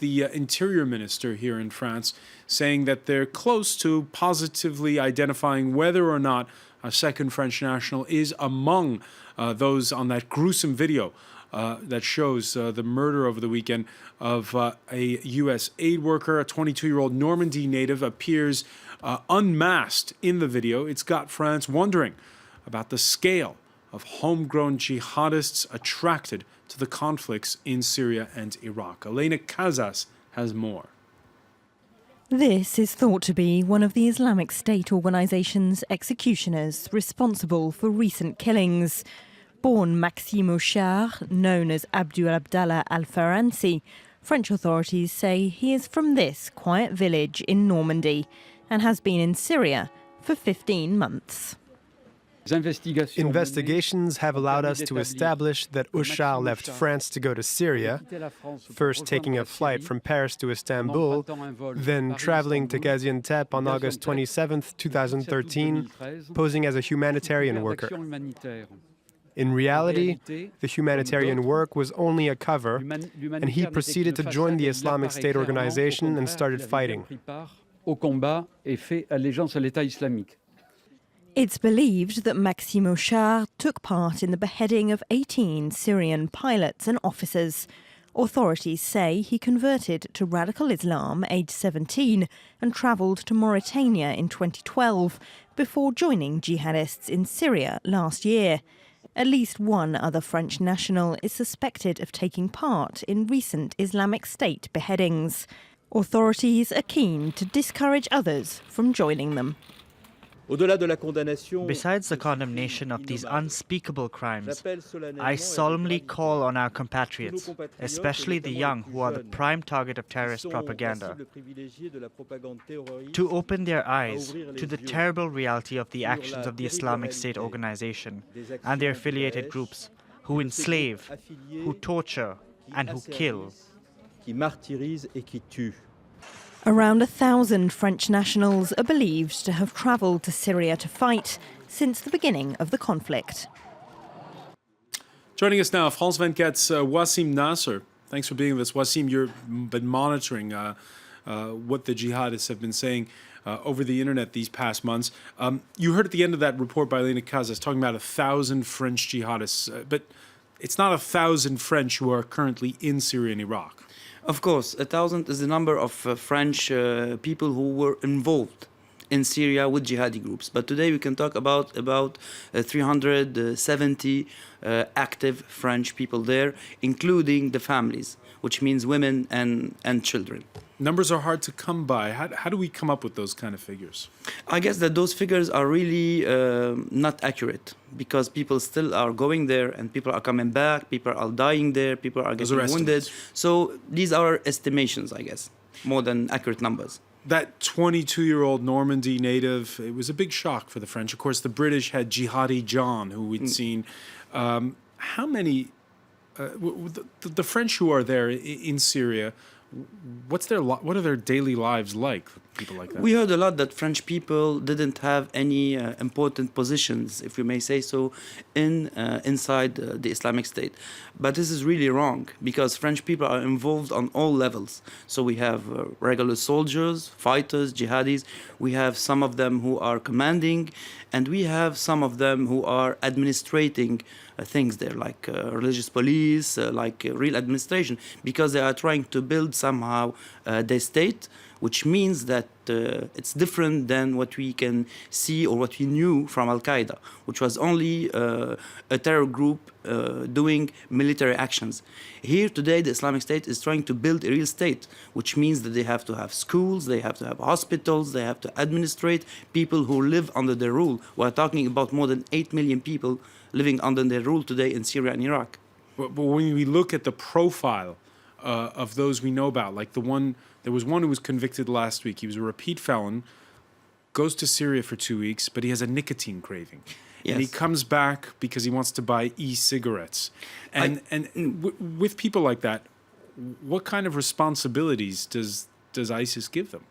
The interior minister here in France saying that they're close to positively identifying whether or not a second French national is among those on that gruesome video that shows the murder over the weekend of a U.S. aid worker. A 22-year-old Normandy native appears unmasked in the video. It's got France wondering about the scale of homegrown jihadists attracted to the conflicts in Syria and Iraq. Elena Casas has more. This is thought to be one of the Islamic State organization's executioners responsible for recent killings. Born Maxime Auchard, known as Abdul Abdallah al-Faransi, French authorities say he is from this quiet village in Normandy and has been in Syria for 15 months. Investigations have allowed us to establish that Auchard left France to go to Syria, first taking a flight from Paris to Istanbul, then traveling to Gaziantep on August 27, 2013, posing as a humanitarian worker. In reality, the humanitarian work was only a cover, and he proceeded to join the Islamic State organization and started fighting. It's believed that Maxime Auchard took part in the beheading of 18 Syrian pilots and officers. Authorities say he converted to radical Islam aged 17 and travelled to Mauritania in 2012 before joining jihadists in Syria last year. At least one other French national is suspected of taking part in recent Islamic State beheadings. Authorities are keen to discourage others from joining them. Besides the condemnation of these unspeakable crimes, I solemnly call on our compatriots, especially the young who are the prime target of terrorist propaganda, to open their eyes to the terrible reality of the actions of the Islamic State organization and their affiliated groups, who enslave, who torture, and who kill. Around 1,000 French nationals are believed to have travelled to Syria to fight since the beginning of the conflict. Joining us now, France 24's Wassim Nasser. Thanks for being with us. Wassim, you've been monitoring what the jihadists have been saying over the internet these past months. You heard at the end of that report by Elena Casas talking about 1,000 French jihadists, but it's not 1,000 French who are currently in Syria and Iraq. Of course, 1,000 is the number of French people who were involved in Syria with jihadi groups. But today we can talk about 370 active French people there, including the families, which means women and children. Numbers are hard to come by. How do we come up with those kind of figures? I guess that those figures are really not accurate, because people still are going there and people are coming back, people are dying there, people are getting wounded. So these are estimations, I guess, more than accurate numbers. That 22-year-old Normandy native, it was a big shock for the French. Of course, the British had Jihadi John, who we'd seen. How many, the French who are there in Syria, what are their daily lives like, people like that? We heard a lot that French people didn't have any important positions, if we may say so, inside the Islamic State. But this is really wrong, because French people are involved on all levels. So we have regular soldiers, fighters, jihadis. We have some of them who are commanding, and we have some of them who are administrating things there, like religious police, like real administration, because they are trying to build somehow their state, which means that it's different than what we can see or what we knew from al-Qaeda, which was only a terror group doing military actions. Here today, the Islamic State is trying to build a real state, which means that they have to have schools, they have to have hospitals, they have to administrate people who live under their rule. We're talking about more than 8 million people living under their rule today in Syria and Iraq. But when we look at the profile of those we know about, like there was one who was convicted last week. He was a repeat felon, goes to Syria for 2 weeks, but he has a nicotine craving. Yes. And he comes back because he wants to buy e-cigarettes. And with people like that, what kind of responsibilities does ISIS give them?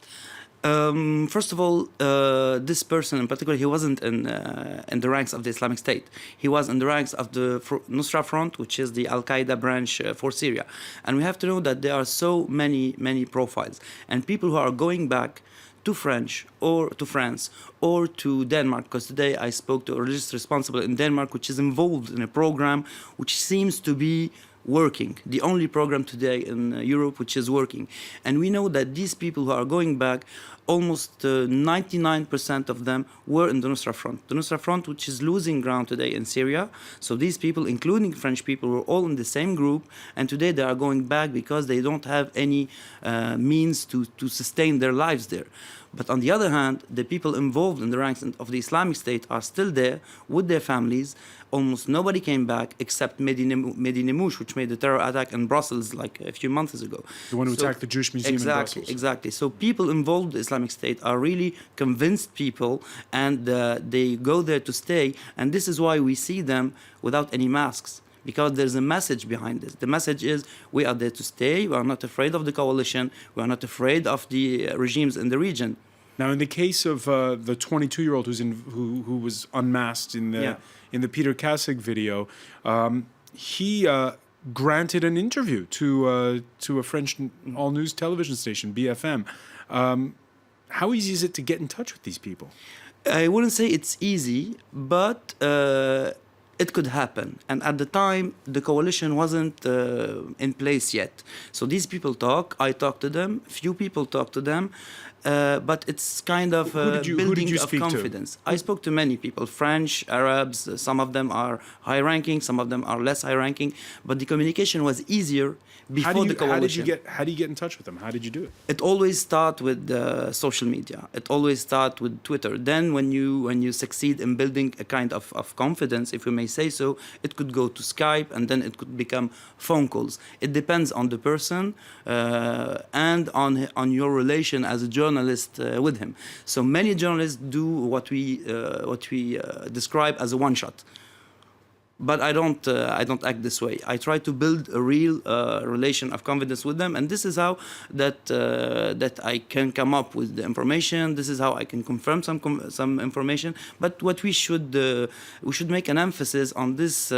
First of all, this person in particular, he wasn't in the ranks of the Islamic State. He was in the ranks of the Nusra Front, which is the al-Qaeda branch for Syria. And we have to know that there are so many profiles. And people who are going back to French or to France or to Denmark, because today I spoke to a religious responsible in Denmark, which is involved in a program which seems to be working, the only program today in Europe which is working. And we know that these people who are going back, almost 99% of them were in the Nusra Front. The Nusra Front, which is losing ground today in Syria. So these people, including French people, were all in the same group. And today they are going back because they don't have any means to sustain their lives there. But on the other hand, the people involved in the ranks of the Islamic State are still there with their families. Almost nobody came back except Mehdi Nemmouche, which made the terror attack in Brussels like a few months ago. The one who attacked the Jewish Museum in Brussels. Exactly. So people involved in the Islamic State are really convinced people, and they go there to stay. And this is why we see them without any masks, because there's a message behind this. The message is, we are there to stay. We are not afraid of the coalition. We are not afraid of the regimes in the region. Now, in the case of the 22-year-old who was unmasked in the Peter Kassig video, he granted an interview to a French all-news television station, BFM. How easy is it to get in touch with these people? I wouldn't say it's easy, but it could happen. And at the time, the coalition wasn't in place yet. So these people talk, I talk to them, few people talk to them, but it's kind of building of confidence. I spoke to many people, French, Arabs, some of them are high-ranking, some of them are less high-ranking, but the communication was easier before the coalition. How do you get in touch with them? How did you do it? It always starts with social media. It always starts with Twitter. Then when you succeed in building a kind of confidence, if you may say so, it could go to Skype, and then it could become phone calls. It depends on the person and on your relation as a journalist with him. So many journalists do what we describe as a one-shot. But I don't act this way. I try to build a real relation of confidence with them, and this is how that I can come up with the information. This is how I can confirm some information. But what we should make an emphasis on this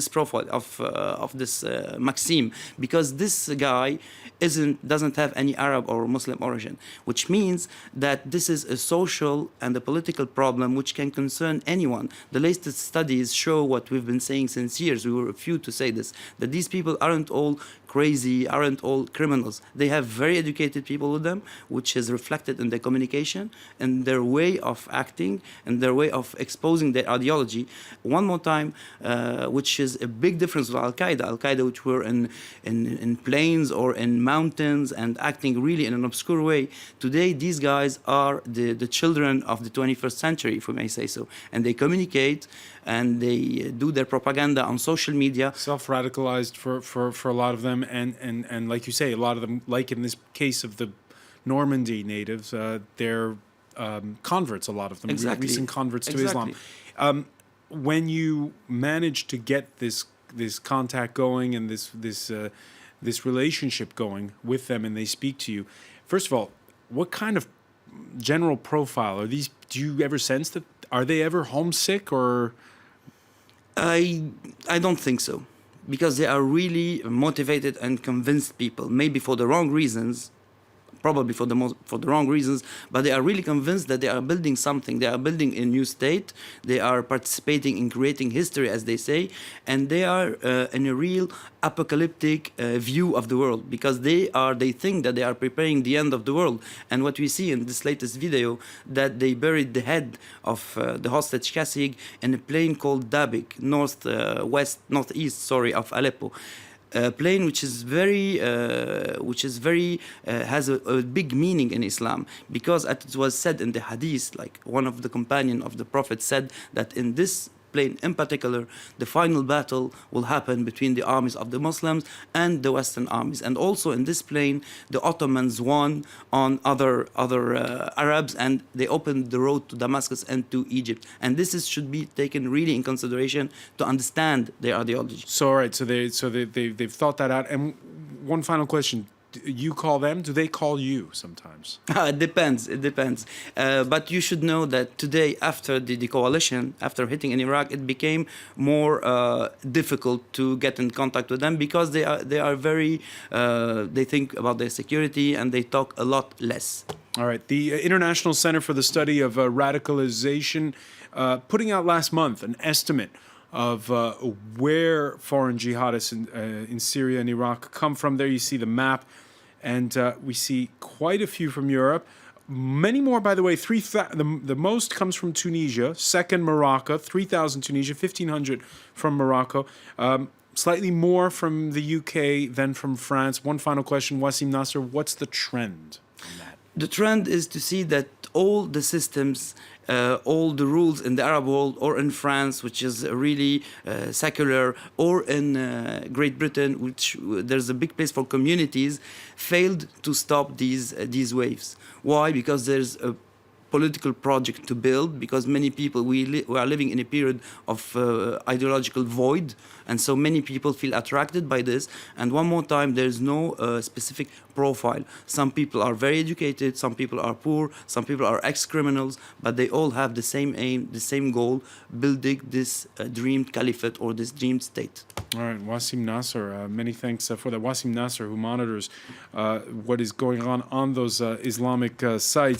profile of this Maxime, because this guy doesn't have any Arab or Muslim origin, which means that this is a social and a political problem which can concern anyone. The latest studies show what we've been saying since years. We were a few to say this, that these people aren't all crazy, aren't all criminals. They have very educated people with them, which is reflected in their communication and their way of acting and their way of exposing their ideology. One more time, which is a big difference with al-Qaeda. Al-Qaeda, which were in plains or in mountains and acting really in an obscure way. Today, these guys are the children of the 21st century, if we may say so. And they communicate and they do their propaganda on social media. Self-radicalized for a lot of them. And like you say, a lot of them, like in this case of the Normandy natives, they're converts, a lot of them, recent converts to Islam. When you manage to get this contact going and this relationship going with them, and they speak to you, first of all, what kind of general profile are these? Do you ever sense that? Are they ever homesick, or? I don't think so, because they are really motivated and convinced people, maybe for the wrong reasons, probably for the wrong reasons, but they are really convinced that they are building something. They are building a new state. They are participating in creating history, as they say, and they are in a real apocalyptic view of the world, because they think that they are preparing the end of the world. And what we see in this latest video, that they buried the head of the hostage Kassig in a plane called Dabik, northeast of Aleppo. A plane which is has a big meaning in Islam, because as it was said in the hadith, like one of the companions of the Prophet said that in this plane in particular, the final battle will happen between the armies of the Muslims and the Western armies. And also in this plane, the Ottomans won on other Arabs, and they opened the road to Damascus and to Egypt. And this should be taken really in consideration to understand their ideology. So all right, so they've thought that out. And one final question: you call them? Do they call you sometimes? It depends. It depends. But you should know that today, after the coalition, after hitting in Iraq, it became more difficult to get in contact with them because they are very. They think about their security and they talk a lot less. All right. The International Center for the Study of Radicalization putting out last month an estimate of where foreign jihadists in Syria and Iraq come from. There you see the map, and we see quite a few from Europe. Many more, by the way. The most comes from Tunisia, second Morocco, 3,000 Tunisia, 1,500 from Morocco. Slightly more from the UK than from France. One final question, Wassim Nasser, what's the trend on that? The trend is to see that all the systems, all the rules in the Arab world or in France, which is really secular, or in Great Britain, which there's a big place for communities, failed to stop these waves. Why? Because there's a political project to build, because many people, we are living in a period of ideological void, and so many people feel attracted by this. And one more time, there's no specific profile. Some people are very educated, some people are poor, some people are ex-criminals, but they all have the same aim, the same goal, building this dreamed caliphate or this dreamed state. All right, Wassim Nasser, many thanks for that. Wassim Nasser, who monitors what is going on those Islamic sites.